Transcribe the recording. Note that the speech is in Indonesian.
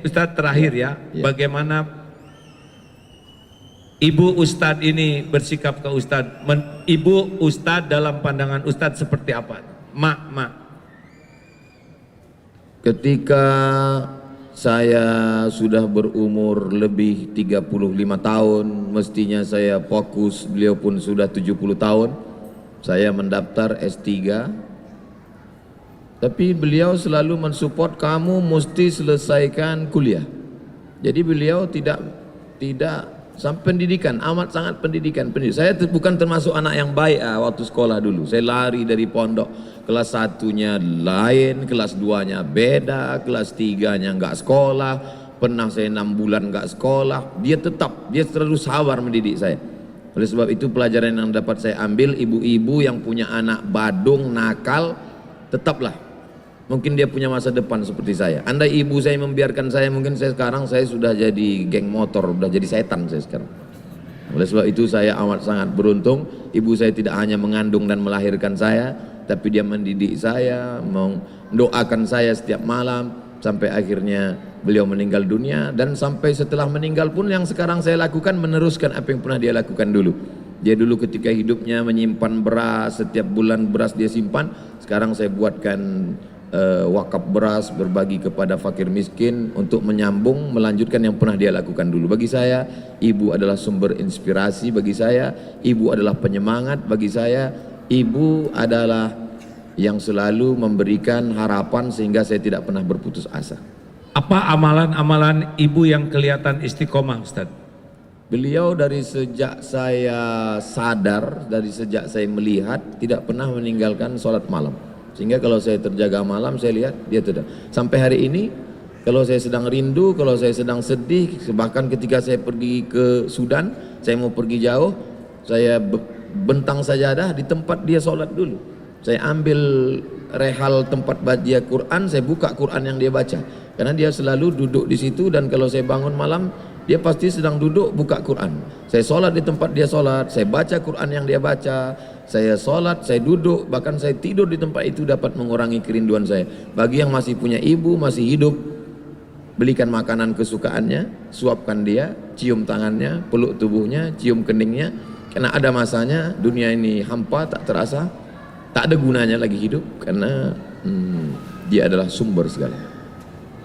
Ustadz terakhir ya, bagaimana Ibu Ustadz ini bersikap ke Ustadz? Ibu Ustadz dalam pandangan Ustadz seperti apa? Mak. Ketika saya sudah berumur lebih 35 tahun, mestinya saya fokus, beliau pun sudah 70 tahun, saya mendaftar S3. Tapi beliau selalu mensupport, kamu mesti selesaikan kuliah. Jadi beliau tidak sampai pendidikan, amat sangat pendidikan. Saya bukan termasuk anak yang baik waktu sekolah dulu. Saya lari dari pondok, kelas 1-nya lain, kelas 2-nya beda, kelas 3-nya enggak sekolah. Pernah saya 6 bulan enggak sekolah. Dia selalu sabar mendidik saya. Oleh sebab itu pelajaran yang dapat saya ambil, ibu-ibu yang punya anak badung, nakal, tetaplah. Mungkin dia punya masa depan seperti saya. Andai ibu saya membiarkan saya, mungkin sekarang saya sudah jadi geng motor, sudah jadi setan saya sekarang. Oleh sebab itu saya amat sangat beruntung. Ibu saya tidak hanya mengandung dan melahirkan saya, tapi dia mendidik saya, mendoakan saya setiap malam, sampai akhirnya beliau meninggal dunia. Dan sampai setelah meninggal pun yang sekarang saya lakukan, meneruskan apa yang pernah dia lakukan dulu. Dia dulu ketika hidupnya menyimpan beras, setiap bulan beras dia simpan. Sekarang saya buatkan wakaf beras, berbagi kepada fakir miskin untuk menyambung, melanjutkan yang pernah dia lakukan dulu. Bagi saya, ibu adalah sumber inspirasi bagi saya, ibu adalah penyemangat bagi saya, ibu adalah yang selalu memberikan harapan sehingga saya tidak pernah berputus asa. Apa amalan-amalan ibu yang kelihatan istiqomah, Ustaz? Beliau dari sejak saya sadar, dari sejak saya melihat, tidak pernah meninggalkan sholat malam. Sehingga kalau saya terjaga malam, saya lihat dia tidak. Sampai hari ini, kalau saya sedang rindu, kalau saya sedang sedih, bahkan ketika saya pergi ke Sudan, saya mau pergi jauh, saya bentang sajadah di tempat dia sholat dulu. Saya ambil rehal tempat baca Quran, saya buka Quran yang dia baca. Karena dia selalu duduk di situ, dan kalau saya bangun malam, dia pasti sedang duduk buka Quran. Saya sholat di tempat dia sholat, saya baca Quran yang dia baca, saya sholat, saya duduk, bahkan saya tidur di tempat itu dapat mengurangi kerinduan saya. Bagi yang masih punya ibu, masih hidup, belikan makanan kesukaannya, suapkan dia, cium tangannya, peluk tubuhnya, cium keningnya. Karena ada masanya dunia ini hampa, tak terasa, tak ada gunanya lagi hidup, karena dia adalah sumber segala.